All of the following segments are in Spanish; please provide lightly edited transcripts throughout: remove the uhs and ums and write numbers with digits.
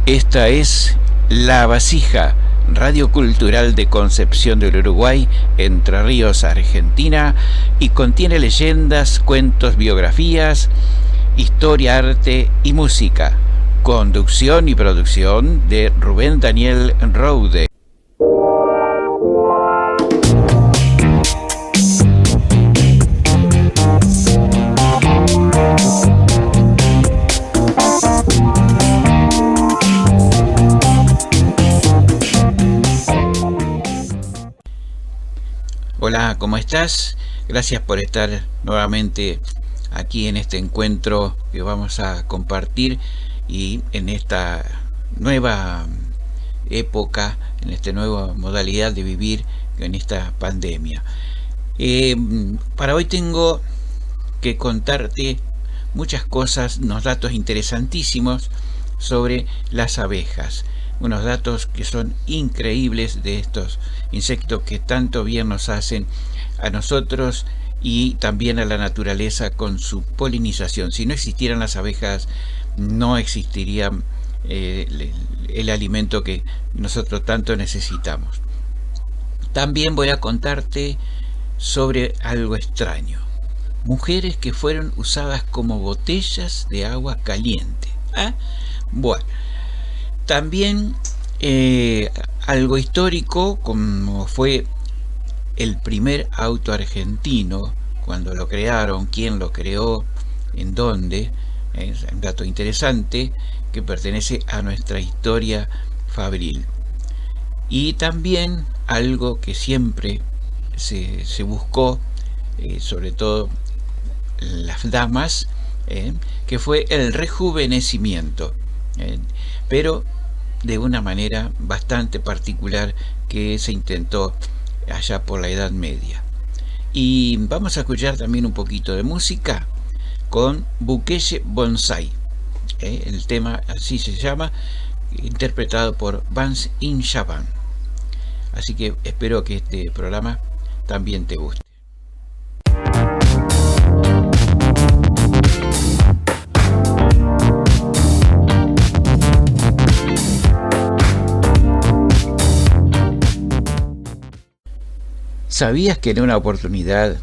Esta es La Vasija, Radio Cultural de Concepción del Uruguay, Entre Ríos, Argentina, y contiene leyendas, cuentos, biografías, historia, arte y música. Conducción y producción de Rubén Daniel Roude. Hola, ¿cómo estás? Gracias por estar nuevamente aquí en este encuentro que vamos a compartir y en esta nueva época, en esta nueva modalidad de vivir en esta pandemia. Para hoy tengo que contarte muchas cosas, unos datos interesantísimos sobre las abejas. Unos datos que son increíbles de estos insectos que tanto bien nos hacen a nosotros y también a la naturaleza con su polinización. Si no existieran las abejas, no existiría el alimento que nosotros tanto necesitamos. También voy a contarte sobre algo extraño. Mujeres que fueron usadas como botellas de agua caliente. Bueno. También algo histórico, como fue el primer auto argentino, cuando lo crearon, quién lo creó, en dónde, es un dato interesante que pertenece a nuestra historia fabril. Y también algo que siempre se buscó, sobre todo las damas, que fue el rejuvenecimiento, pero de una manera bastante particular que se intentó allá por la Edad Media. Y vamos a escuchar también un poquito de música con Bukeye Bonsai, el tema así se llama, interpretado por Vance in Japan. Así que espero que este programa también te guste. ¿Sabías que en una oportunidad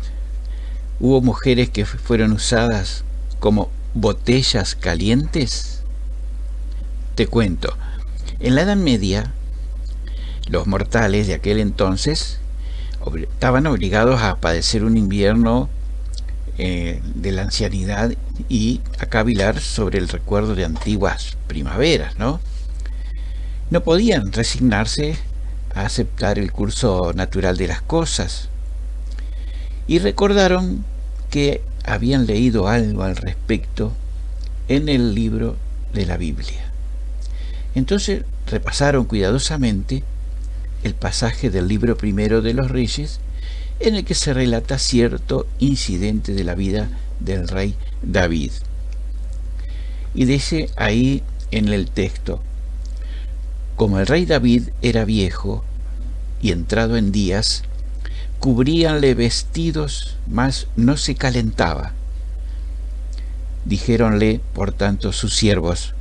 hubo mujeres que fueron usadas como botellas calientes? Te cuento, en la Edad Media, los mortales de aquel entonces estaban obligados a padecer un invierno de la ancianidad y a cavilar sobre el recuerdo de antiguas primaveras, ¿no? No podían resignarse a aceptar el curso natural de las cosas y recordaron que habían leído algo al respecto en el libro de la Biblia. Entonces repasaron cuidadosamente el pasaje del libro primero de los Reyes, en el que se relata cierto incidente de la vida del rey David. Y dice ahí en el texto: como el rey David era viejo y entrado en días, cubríanle vestidos, mas no se calentaba. Dijéronle, por tanto, sus siervos: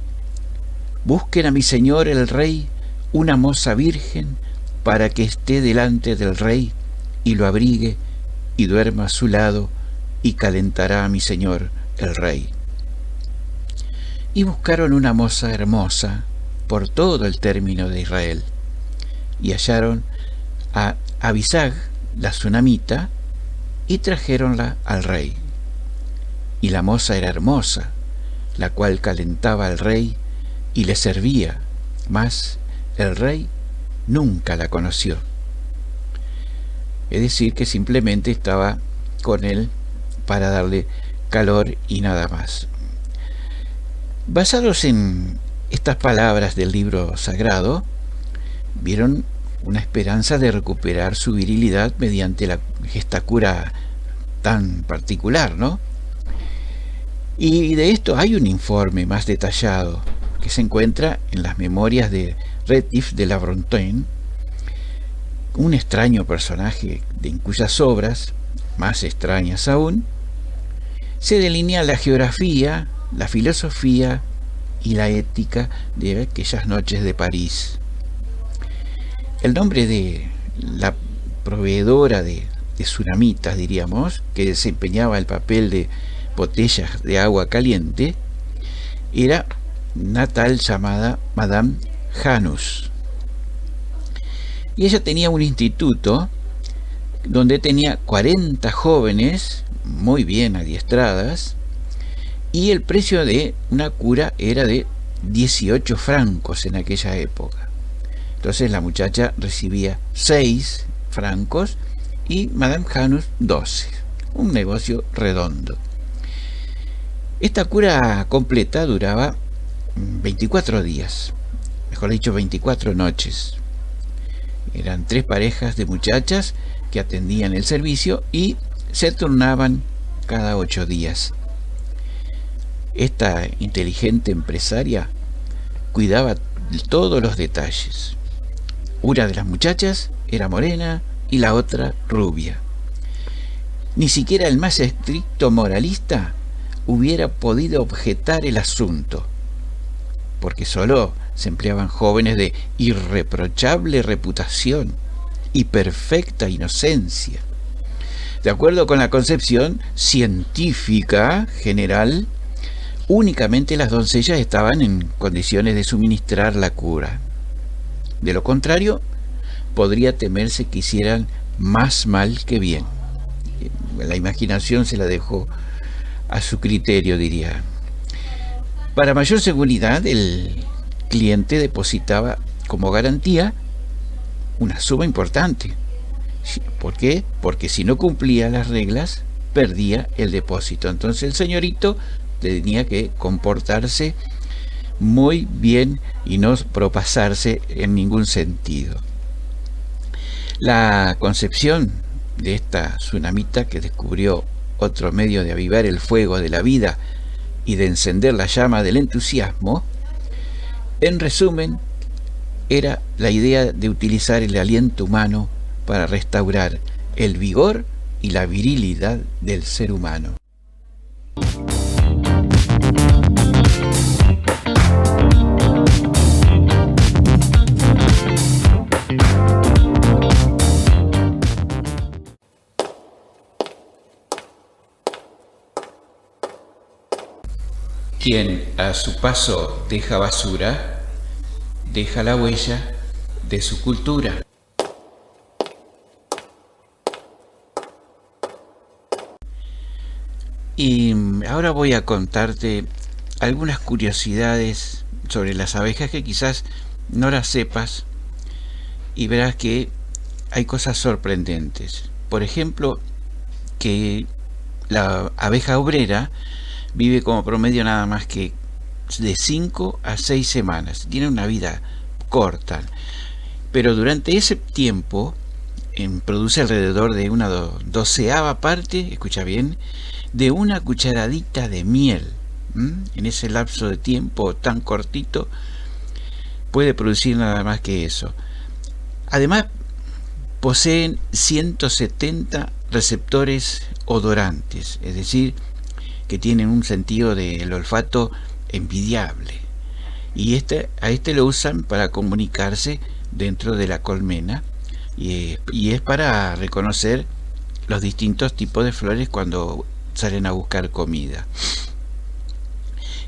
busquen a mi señor el rey una moza virgen, para que esté delante del rey, y lo abrigue, y duerma a su lado, y calentará a mi señor el rey. Y buscaron una moza hermosa por todo el término de Israel, y hallaron a Abisag, la sunamita, y trajéronla al rey. Y la moza era hermosa, la cual calentaba al rey y le servía, mas el rey nunca la conoció. Es decir, que simplemente estaba con él para darle calor y nada más. Basados en estas palabras del libro sagrado, vieron una esperanza de recuperar su virilidad mediante esta cura tan particular, ¿no? Y de esto hay un informe más detallado que se encuentra en las memorias de Redif de la Brontë, un extraño personaje en cuyas obras, más extrañas aún, se delinea la geografía, la filosofía y la ética de aquellas noches de París. El nombre de la proveedora de tsunamitas, diríamos, que desempeñaba el papel de botellas de agua caliente, era una tal llamada Madame Janus. Y ella tenía un instituto donde tenía 40 jóvenes muy bien adiestradas, y el precio de una cura era de 18 francos en aquella época. Entonces la muchacha recibía 6 francos y Madame Janus 12. Un negocio redondo. Esta cura completa duraba 24 días, mejor dicho 24 noches. Eran 3 parejas de muchachas que atendían el servicio y se turnaban cada 8 días. Esta inteligente empresaria cuidaba todos los detalles. Una de las muchachas era morena y la otra rubia. Ni siquiera el más estricto moralista hubiera podido objetar el asunto, porque solo se empleaban jóvenes de irreprochable reputación y perfecta inocencia. De acuerdo con la concepción científica general, únicamente las doncellas estaban en condiciones de suministrar la cura. De lo contrario, podría temerse que hicieran más mal que bien. La imaginación se la dejó a su criterio, diría. Para mayor seguridad, el cliente depositaba como garantía una suma importante. ¿Por qué? Porque si no cumplía las reglas, perdía el depósito. Entonces el señorito tenía que comportarse muy bien y no propasarse en ningún sentido. La concepción de esta tsunamita, que descubrió otro medio de avivar el fuego de la vida y de encender la llama del entusiasmo, en resumen, era la idea de utilizar el aliento humano para restaurar el vigor y la virilidad del ser humano. Quien a su paso deja basura, deja la huella de su cultura. Y ahora voy a contarte algunas curiosidades sobre las abejas que quizás no las sepas, y verás que hay cosas sorprendentes. Por ejemplo, que la abeja obrera vive como promedio nada más que de 5 a 6 semanas. Tiene una vida corta, pero durante ese tiempo produce alrededor de una 12ª parte, escucha bien, de una cucharadita de miel. En ese lapso de tiempo tan cortito puede producir nada más que eso. Además, poseen 170 receptores odorantes, es decir, que tienen un sentido del olfato envidiable, y a este lo usan para comunicarse dentro de la colmena, y es para reconocer los distintos tipos de flores cuando salen a buscar comida.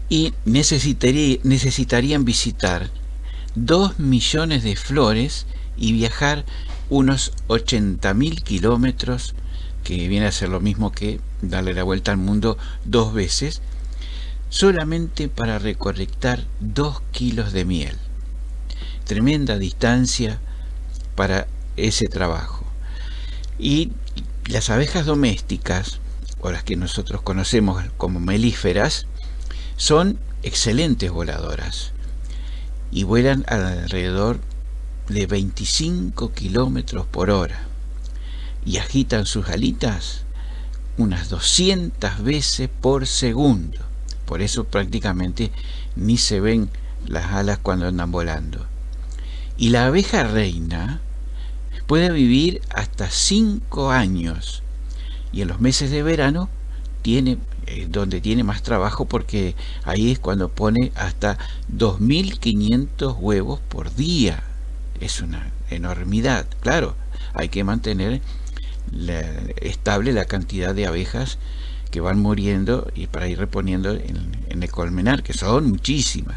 Y necesitarían visitar 2 millones de flores y viajar unos 80.000 kilómetros, que viene a ser lo mismo que darle la vuelta al mundo 2 veces, solamente para recolectar 2 kilos de miel. Tremenda distancia para ese trabajo. Y las abejas domésticas, o las que nosotros conocemos como melíferas, son excelentes voladoras y vuelan alrededor de 25 kilómetros por hora y agitan sus alitas unas 200 veces por segundo. Por eso prácticamente ni se ven las alas cuando andan volando. Y la abeja reina puede vivir hasta 5 años. Y en los meses de verano tiene donde tiene más trabajo, porque ahí es cuando pone hasta 2.500 huevos por día. Es una enormidad. Claro, hay que mantener estable la cantidad de abejas que van muriendo y para ir reponiendo en el colmenar, que son muchísimas.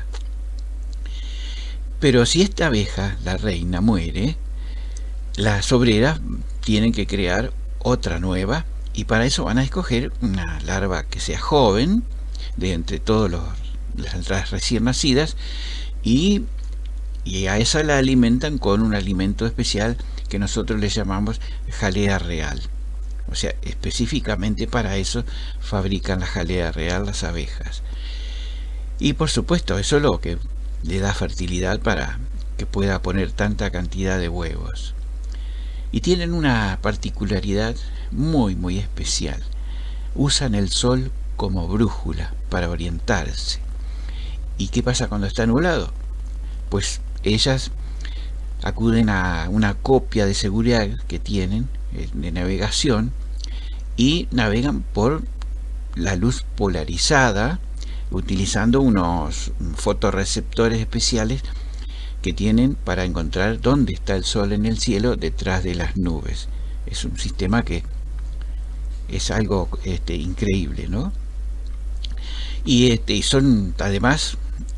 Pero si esta abeja, la reina, muere, las obreras tienen que crear otra nueva, y para eso van a escoger una larva que sea joven, de entre todas las recién nacidas, y a esa la alimentan con un alimento especial que nosotros le llamamos jalea real. O sea, específicamente para eso fabrican la jalea real las abejas. Y por supuesto, eso es lo que le da fertilidad para que pueda poner tanta cantidad de huevos. Y tienen una particularidad muy especial. Usan el sol como brújula para orientarse. ¿Y qué pasa cuando está nublado? Pues ellas acuden a una copia de seguridad que tienen de navegación y navegan por la luz polarizada, utilizando unos fotorreceptores especiales que tienen para encontrar dónde está el sol en el cielo detrás de las nubes. Es un sistema que es algo increíble, ¿no? Y son además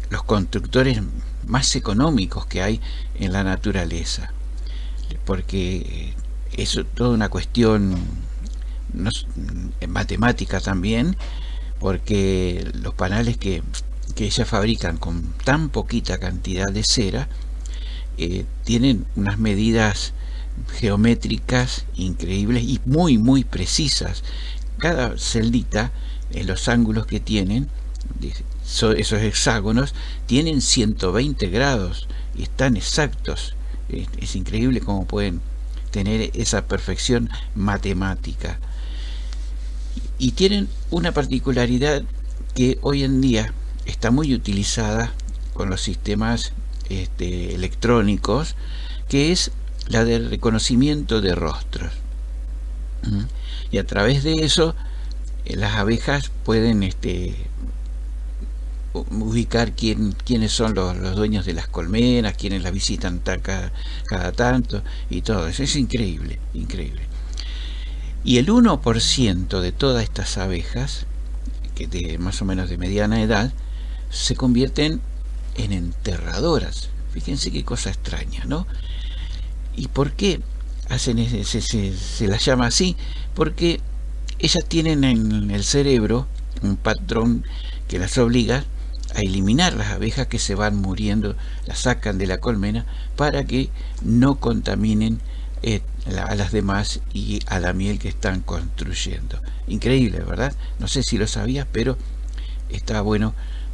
los constructores más económicos que hay en la naturaleza, porque es toda una cuestión matemática también, porque los panales que ellas fabrican con tan poquita cantidad de cera tienen unas medidas geométricas increíbles y muy precisas. Cada celdita, en los ángulos que tienen, esos hexágonos, tienen 120 grados y están exactos. Es increíble cómo pueden tener esa perfección matemática. Y tienen una particularidad que hoy en día está muy utilizada con los sistemas electrónicos, que es la del reconocimiento de rostros. Y a través de eso las abejas pueden ubicar quiénes son los dueños de las colmenas, quiénes las visitan cada tanto, y todo eso. Es increíble. Y el 1% de todas estas abejas, que de más o menos de mediana edad, se convierten en enterradoras. Fíjense qué cosa extraña, ¿no? ¿Y por qué hacen se las llama así? Porque ellas tienen en el cerebro un patrón que las obliga a eliminar las abejas que se van muriendo, las sacan de la colmena para que no contaminen a las demás y a la miel que están construyendo. Increíble, ¿verdad? No sé si lo sabías, pero está bueno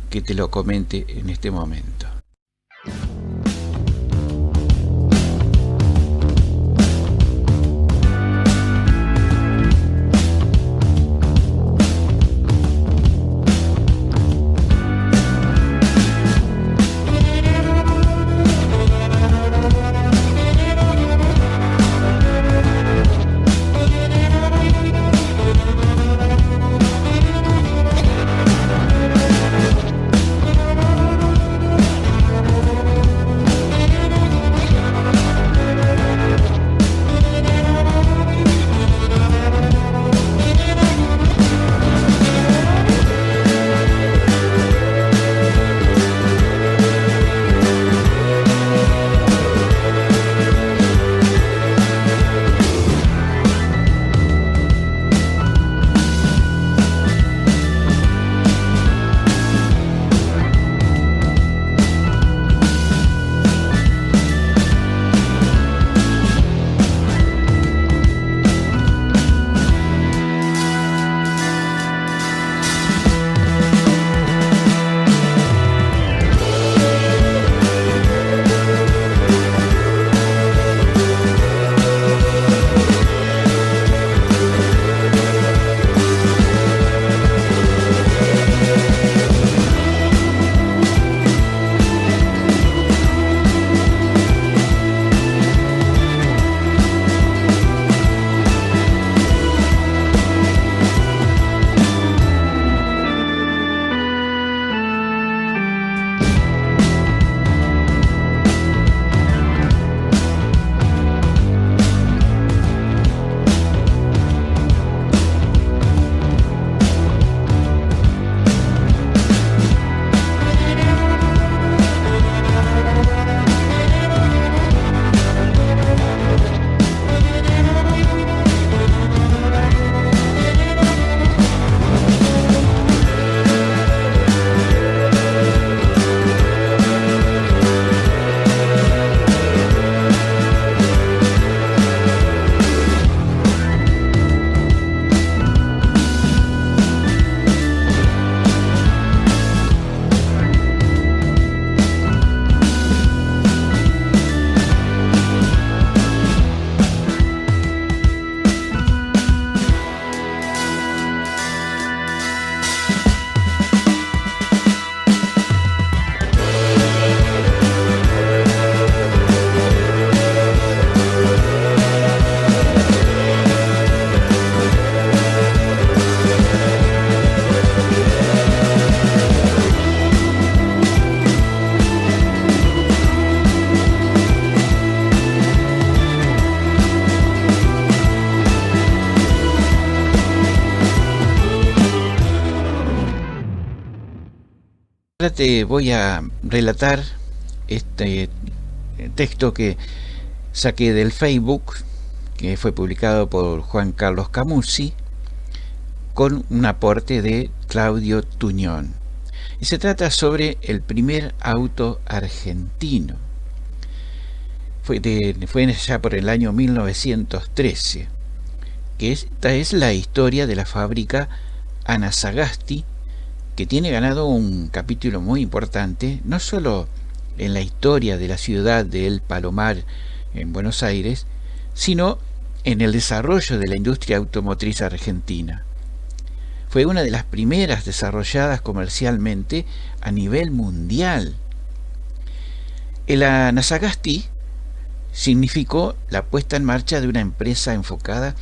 que te lo comente en este momento. Ahora te voy a relatar este texto que saqué del Facebook, que fue publicado por Juan Carlos Camusi, con un aporte de Claudio Tuñón. Y se trata sobre el primer auto argentino. Fue ya por el año 1913, que esta es la historia de la fábrica Anasagasti, que tiene ganado un capítulo muy importante, no solo en la historia de la ciudad de El Palomar en Buenos Aires, sino en el desarrollo de la industria automotriz argentina. Fue una de las primeras desarrolladas comercialmente a nivel mundial. El Anasagasti significó la puesta en marcha de una empresa enfocada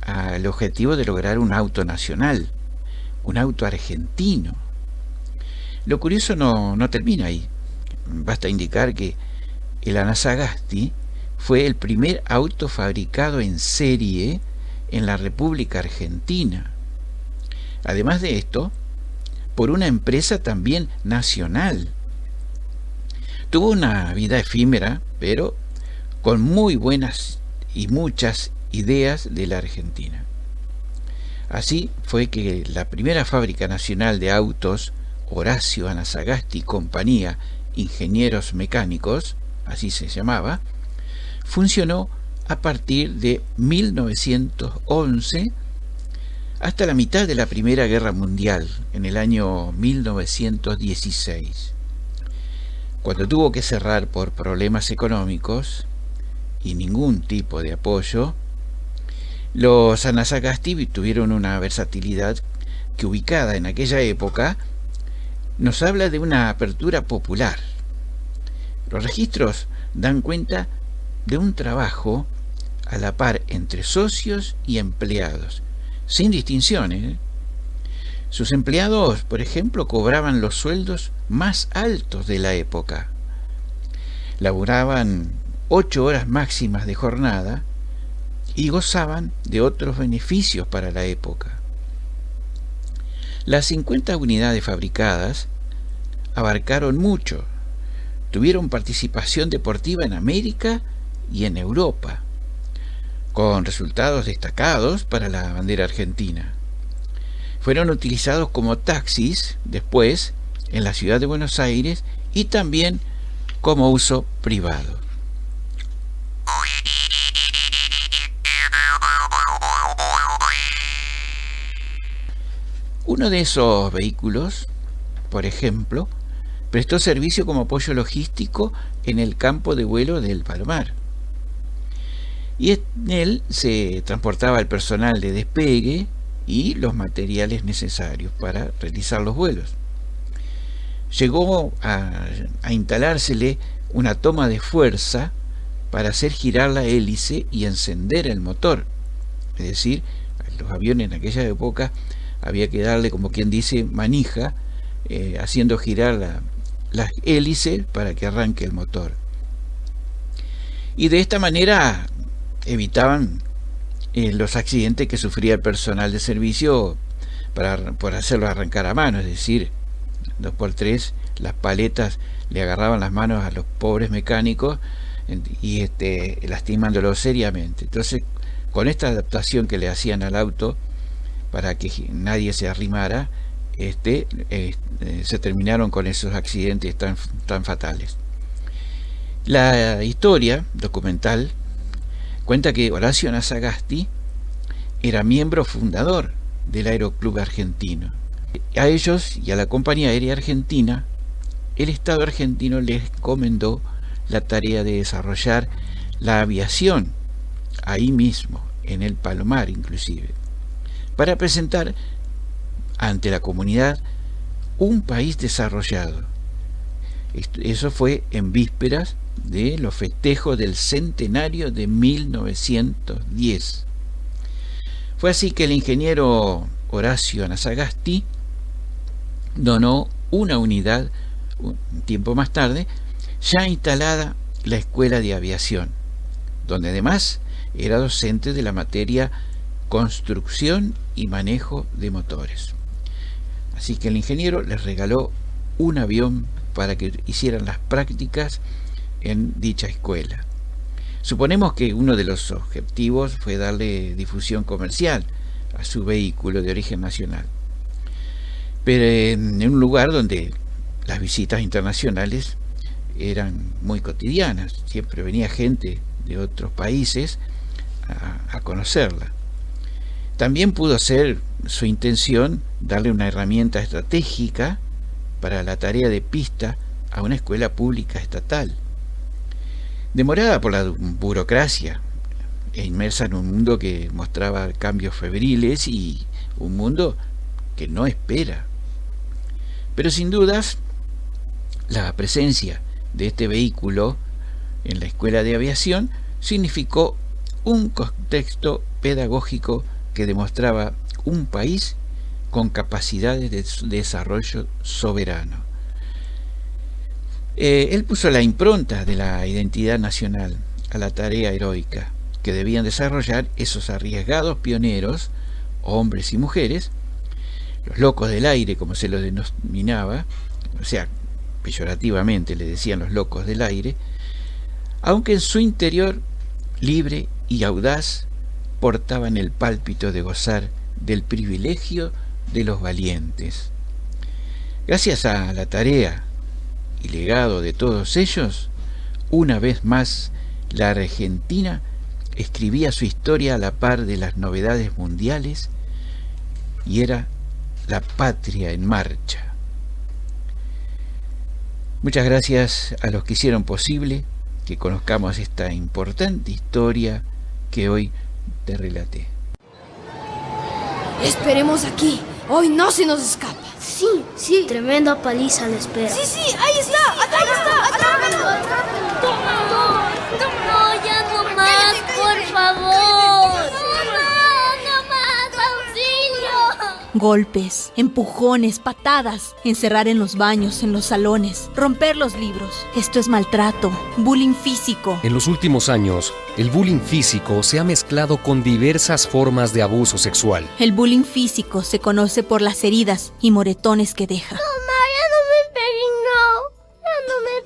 al objetivo de lograr un auto nacional, un auto argentino. Lo curioso no termina ahí. Basta indicar que el Anasagasti fue el primer auto fabricado en serie en la República Argentina. Además de esto, por una empresa también nacional. Tuvo una vida efímera, pero con muy buenas y muchas ideas de la Argentina. Así fue que la primera fábrica nacional de autos, Horacio Anasagasti y Compañía Ingenieros Mecánicos, así se llamaba, funcionó a partir de 1911 hasta la mitad de la Primera Guerra Mundial, en el año 1916. Cuando tuvo que cerrar por problemas económicos y ningún tipo de apoyo, los Anasagasti tuvieron una versatilidad que, ubicada en aquella época, nos habla de una apertura popular. Los registros dan cuenta de un trabajo a la par entre socios y empleados, sin distinciones. Sus empleados, por ejemplo, cobraban los sueldos más altos de la época. Laburaban 8 horas máximas de jornada y gozaban de otros beneficios para la época. Las 50 unidades fabricadas abarcaron mucho. Tuvieron participación deportiva en América y en Europa, con resultados destacados para la bandera argentina. Fueron utilizados como taxis después en la ciudad de Buenos Aires y también como uso privado. Uno de esos vehículos, por ejemplo, prestó servicio como apoyo logístico en el campo de vuelo del Palomar. Y en él se transportaba el personal de despegue y los materiales necesarios para realizar los vuelos. Llegó a instalársele una toma de fuerza para hacer girar la hélice y encender el motor. Es decir, los aviones en aquella época había que darle, como quien dice, manija, haciendo girar la hélice para que arranque el motor. Y de esta manera evitaban los accidentes que sufría el personal de servicio por hacerlo arrancar a mano, es decir, 2x3 las paletas le agarraban las manos a los pobres mecánicos y lastimándolos seriamente. Entonces, con esta adaptación que le hacían al auto para que nadie se arrimara, se terminaron con esos accidentes tan fatales. La historia documental cuenta que Horacio Anasagasti era miembro fundador del Aeroclub Argentino. A ellos y a la Compañía Aérea Argentina, el Estado argentino les encomendó la tarea de desarrollar la aviación ahí mismo, en el Palomar inclusive, para presentar ante la comunidad un país desarrollado. Eso fue en vísperas de los festejos del centenario de 1910. Fue así que el ingeniero Horacio Anasagasti donó una unidad un tiempo más tarde, ya instalada la Escuela de Aviación, donde además era docente de la materia construcción y manejo de motores. Así que el ingeniero les regaló un avión para que hicieran las prácticas en dicha escuela. Suponemos que uno de los objetivos fue darle difusión comercial a su vehículo de origen nacional, pero en un lugar donde las visitas internacionales eran muy cotidianas, siempre venía gente de otros países a conocerla. También pudo ser su intención darle una herramienta estratégica para la tarea de pista a una escuela pública estatal, demorada por la burocracia e inmersa en un mundo que mostraba cambios febriles y un mundo que no espera. Pero sin dudas, la presencia de este vehículo en la escuela de aviación significó un contexto pedagógico que demostraba un país con capacidades de desarrollo soberano. Él puso la impronta de la identidad nacional a la tarea heroica que debían desarrollar esos arriesgados pioneros, hombres y mujeres, los locos del aire, como se los denominaba, o sea, peyorativamente le decían los locos del aire, aunque en su interior, libre y audaz, portaban el pálpito de gozar del privilegio de los valientes. Gracias a la tarea y legado de todos ellos, una vez más la Argentina escribía su historia a la par de las novedades mundiales y era la patria en marcha. Muchas gracias a los que hicieron posible que conozcamos esta importante historia que hoy te relaté. Esperemos aquí. Hoy no se nos escapa. Sí. Tremenda paliza le espera. Sí, ahí está. Atrápalo. No, ya no más, por favor. No más, auxilio. Golpes, empujones, patadas, encerrar en los baños, en los salones, romper los libros. Esto es maltrato, bullying físico. En los últimos años, el bullying físico se ha mezclado con diversas formas de abuso sexual. El bullying físico se conoce por las heridas y moretones que deja. Mamá, ya no me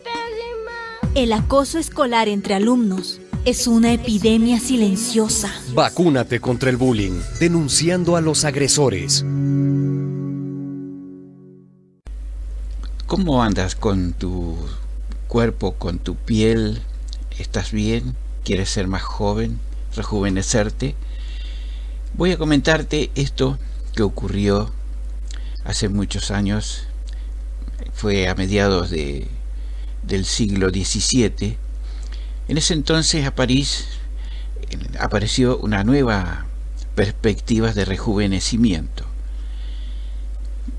peguen más. El acoso escolar entre alumnos es una epidemia silenciosa. Vacúnate contra el bullying, denunciando a los agresores. ¿Cómo andas con tu cuerpo, con tu piel? ¿Estás bien? ¿Quieres ser más joven? ¿Rejuvenecerte? Voy a comentarte esto que ocurrió hace muchos años. Fue a mediados del siglo XVII. En ese entonces a París apareció una nueva perspectiva de rejuvenecimiento.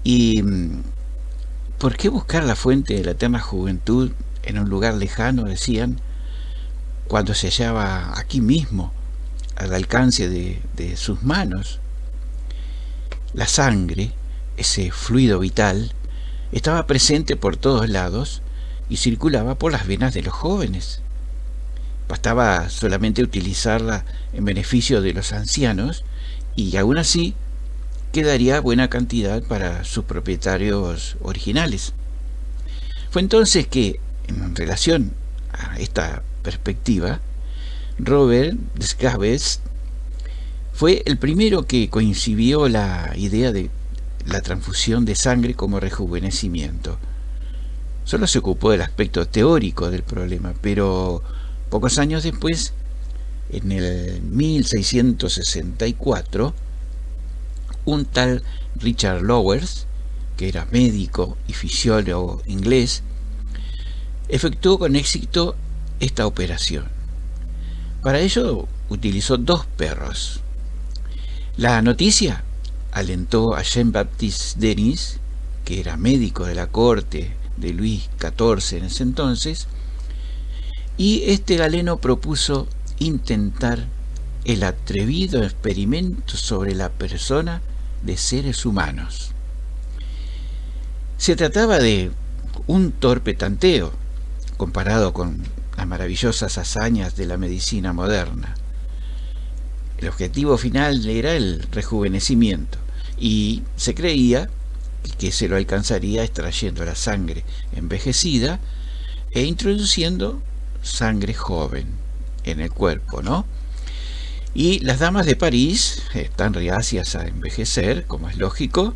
¿Y por qué buscar la fuente de la eterna juventud en un lugar lejano, decían, cuando se hallaba aquí mismo, al alcance de sus manos? La sangre, ese fluido vital, estaba presente por todos lados y circulaba por las venas de los jóvenes. Bastaba solamente utilizarla en beneficio de los ancianos y aún así quedaría buena cantidad para sus propietarios originales. Fue entonces que, en relación a esta perspectiva, Robert Descartes fue el primero que concibió la idea de la transfusión de sangre como rejuvenecimiento. Solo se ocupó del aspecto teórico del problema, pero pocos años después, en el 1664, un tal Richard Lowers, que era médico y fisiólogo inglés, efectuó con éxito esta operación. Para ello utilizó 2 perros. La noticia alentó a Jean-Baptiste Denis, que era médico de la corte de Luis XIV en ese entonces, y este galeno propuso intentar el atrevido experimento sobre la persona de seres humanos. Se trataba de un torpe tanteo comparado con las maravillosas hazañas de la medicina moderna. El objetivo final era el rejuvenecimiento y se creía que se lo alcanzaría extrayendo la sangre envejecida e introduciendo sangre joven en el cuerpo, ¿no? Y las damas de París, tan reacias a envejecer, como es lógico,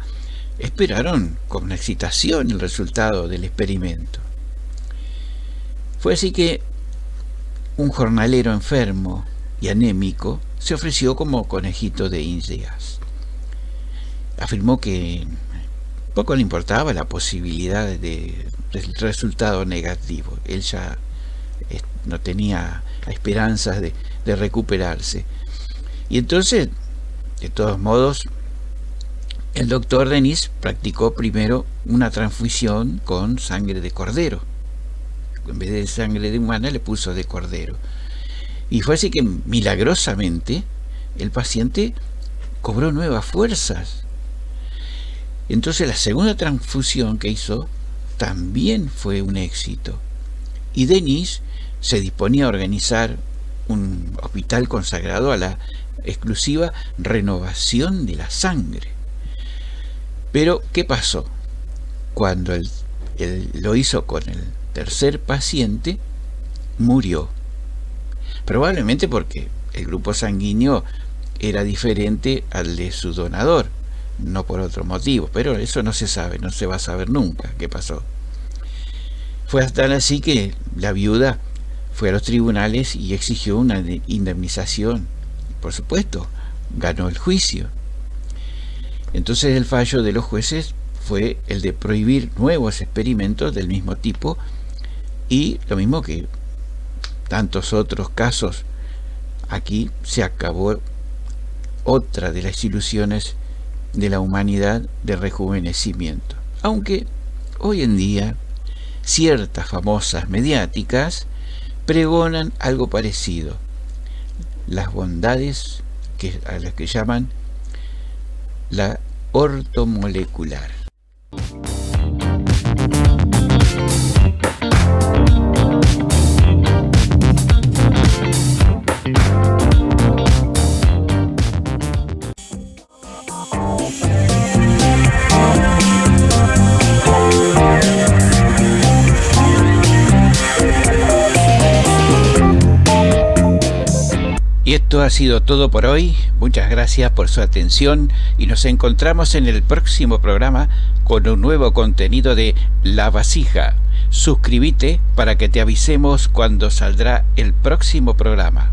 esperaron con excitación el resultado del experimento. Fue así que un jornalero enfermo y anémico se ofreció como conejito de Indias. Afirmó que poco le importaba la posibilidad del resultado negativo. Él ya no tenía esperanzas de recuperarse. Y entonces, de todos modos, el doctor Denis practicó primero una transfusión con sangre de cordero. En vez de sangre de humana le puso de cordero. Y fue así que milagrosamente el paciente cobró nuevas fuerzas. Entonces la segunda transfusión que hizo también fue un éxito. Y Denis se disponía a organizar un hospital consagrado a la exclusiva renovación de la sangre. Pero, ¿qué pasó? Cuando él lo hizo con el tercer paciente, murió. Probablemente porque el grupo sanguíneo era diferente al de su donador, no por otro motivo, pero eso no se sabe, no se va a saber nunca qué pasó. Fue hasta así que la viuda fue a los tribunales y exigió una indemnización. Por supuesto, ganó el juicio. Entonces el fallo de los jueces fue el de prohibir nuevos experimentos del mismo tipo, y lo mismo que tantos otros casos, aquí se acabó otra de las ilusiones de la humanidad de rejuvenecimiento. Aunque hoy en día ciertas famosas mediáticas pregonan algo parecido, las bondades a las que llaman la ortomolecular. Y esto ha sido todo por hoy. Muchas gracias por su atención y nos encontramos en el próximo programa con un nuevo contenido de La Vasija. Suscríbete para que te avisemos cuando saldrá el próximo programa.